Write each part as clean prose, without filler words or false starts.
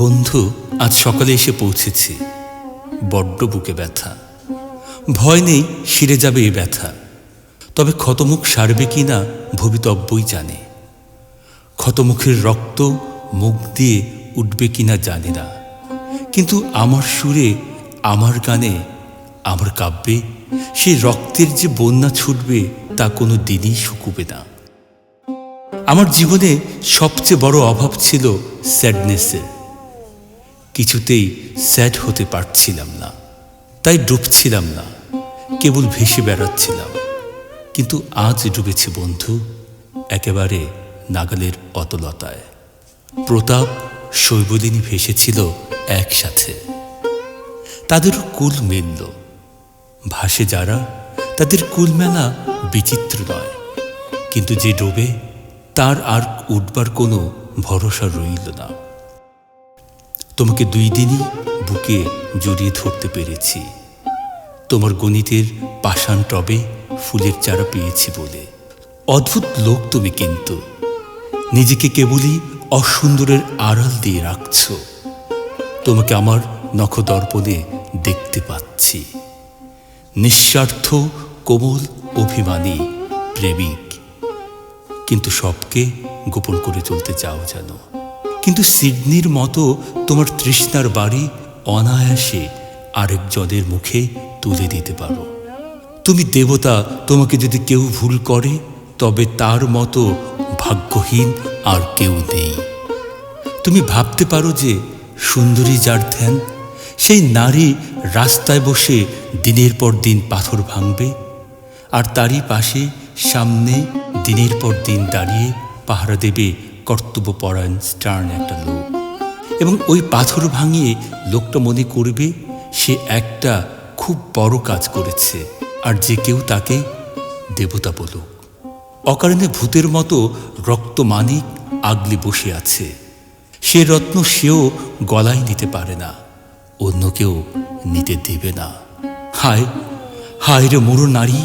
বন্ধু, আজ সকালে এসে পৌঁছেছি। বড্ড বুকে ব্যথা। ভয় নেই সেরে যাবে এই ব্যথা, তবে ক্ষতমুখ সারবে কিনা ভবিতব্যই জানে। ক্ষতমুখের রক্ত মুখ দিয়ে উঠবে কিনা জানি না, কিন্তু আমার সুরে, আমার গানে, আমার কাব্যে সেই রক্তের যে বন্যা ছুটবে তা কোনো দিনই শুকুবে না। আমার জীবনে সবচেয়ে বড় অভাব ছিল স্যাডনেসের। কিছুতেই স্যাড হতে পারছিলাম না, তাই ডুবছিলাম না, কেবল ভেসে বেড়াচ্ছিলাম। কিন্তু আজ ডুবেছে বন্ধু, একেবারে নাগালের অতলতায়। প্রতাপ, শৈবলিনী ভেসেছিল একসাথে, তাদেরও কুল মিলল। ভাসে যারা, তাদের কুল মেলা বিচিত্র নয়, কিন্তু যে ডোবে তার আর উঠবার কোনো ভরসা রইল না। তোমাকে 2 দিনই বুকে জড়িয়ে ধরতে পেরেছি, তোমার গণিতের পাষাণ টবে ফুলের চারা পেয়েছি বলে। অদ্ভুত লোক তুমি, কিন্তু নিজেকে কেবলই অসুন্দরের আড়াল দিয়ে রাখছ। তোমাকে আমার নখদর্পণে দেখতে পাচ্ছি, নিঃস্বার্থ, কোমল, অভিমানী, প্রেমিক, কিন্তু সবকে গোপন করে চলতে চাও যেন। কিন্তু সিডনির মতো তোমার তৃষ্ণার বাড়ি অনায়াসে আরেকজনের মুখে তুলে দিতে পারো। তুমি দেবতা, তোমাকে যদি কেউ ভুল করে তবে তার মতো ভাগ্যহীন আর কেউ নেই। তুমি ভাবতে পারো যে সুন্দরী যার ধ্যান, সেই নারী রাস্তায় বসে দিনের পর দিন পাথর ভাঙবে, আর তারই পাশে সামনে দিনের পর দিন দাঁড়িয়ে পাহারা দেবে কর্তব্যপরায়ণ স্টার্ন একটা লোক। এবং ওই পাথর ভাঙিয়ে লোকটা মনে করবে সে একটা খুব বড় কাজ করেছে, আর যে কেউ তাকে দেবতা বলুক। অকারণে ভূতের মতো রক্তমানিক আগলে বসে আছে, সে রত্ন সেও গলায় নিতে পারে না, অন্য কেউ নিতে দেবে না। হায় হায় রে মরু নারী,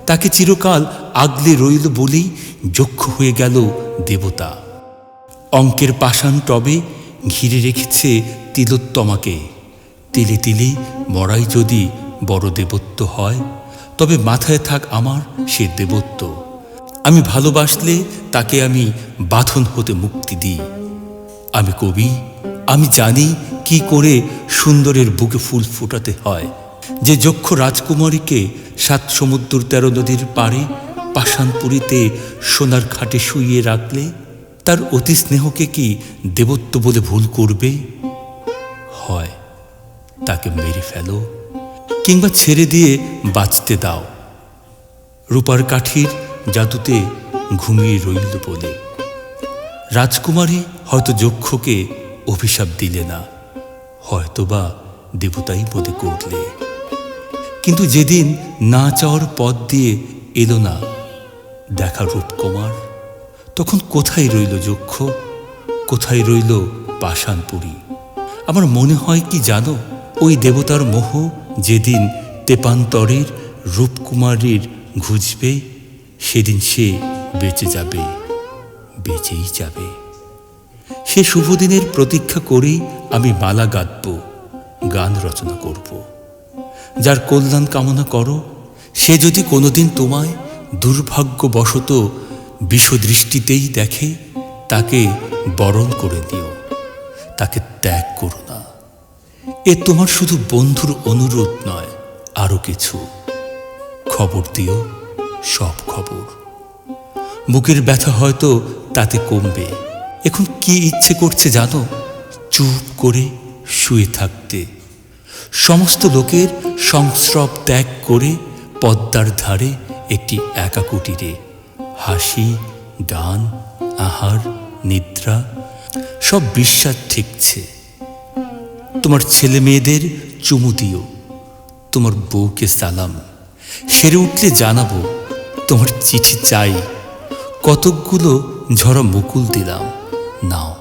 তাকে চিরকাল আগলে রইল বলেই যক্ষ হয়ে গেল দেবতা। অঙ্কের পাষাণ টবে ঘিরে রেখেছে তিলোত্তমাকে। তিলে তিলে মরাই যদি বড় দেবত্ব হয়, তবে মাথায় থাক আমার সে দেবত্ব। আমি ভালোবাসলে তাকে আমি বাঁধন হতে মুক্তি দিই। আমি কবি, আমি জানি কি করে সুন্দরের বুকে ফুল ফোটাতে হয়। যে যক্ষ রাজকুমারীকে 7 সমুদ্র 13 নদীর পাড়ে পাষাণপুরীতে সোনার খাটে শুইয়ে রাখলে তার অতি স্নেহকে কি দেবত্ব বলে ভুল করবে? হয় তাকে মেরে ফেলো, কিংবা ছেড়ে দিয়ে বাঁচতে দাও। রূপার কাঠির জাদুতে ঘুমিয়ে রইল বলে রাজকুমারী হয়তো যক্ষকে অভিশাপ দিলে না, হয়তোবা দেবতাই বোধে করলে। কিন্তু যেদিন না চাওয়ার পথ দিয়ে এলো না দেখা রূপকুমার, তখন কোথায় রইল যক্ষ, কোথায় রইল পাষাণপুরী? আমার মনে হয় কি জানো, ওই দেবতার মোহ যেদিন তেপান্তরের রূপকুমারীর ঘুচবে, সেদিন সে বেঁচে যাবে, বেঁচেই যাবে। সে শুভদিনের প্রতীক্ষা করেই আমি মালা গাঁথব, গান রচনা করব। যার কল্যাণ কামনা করো, সে যদি কোনোদিন তোমায় দুর্ভাগ্যবশত বিষদৃষ্টিতেই দেখে, তাকে বরণ করে দিও, তাকে ত্যাগ করো না। এ তোমার শুধু বন্ধুর অনুরোধ নয়, আরো কিছু। খবর দিও, সব খবর। বুকের ব্যথা হয়তো তাতে কমবে। এখন কি ইচ্ছে করছে জানো? চুপ করে শুয়ে থাকতে, সমস্ত লোকের সংস্রব ত্যাগ করে পদ্মার ধারে একটি একা কুটিরে। হাসি, গান, আহার, নিদ্রা সব বিশ্বাস ঠেকছে। তোমার ছেলে মেয়েদের চুমু দিও, তোমার বউকে সালাম। সেরে উঠলে জানাবো, তোমার চিঠি চাই। কতকগুলো ঝরা মুকুল দিলাম, নাও।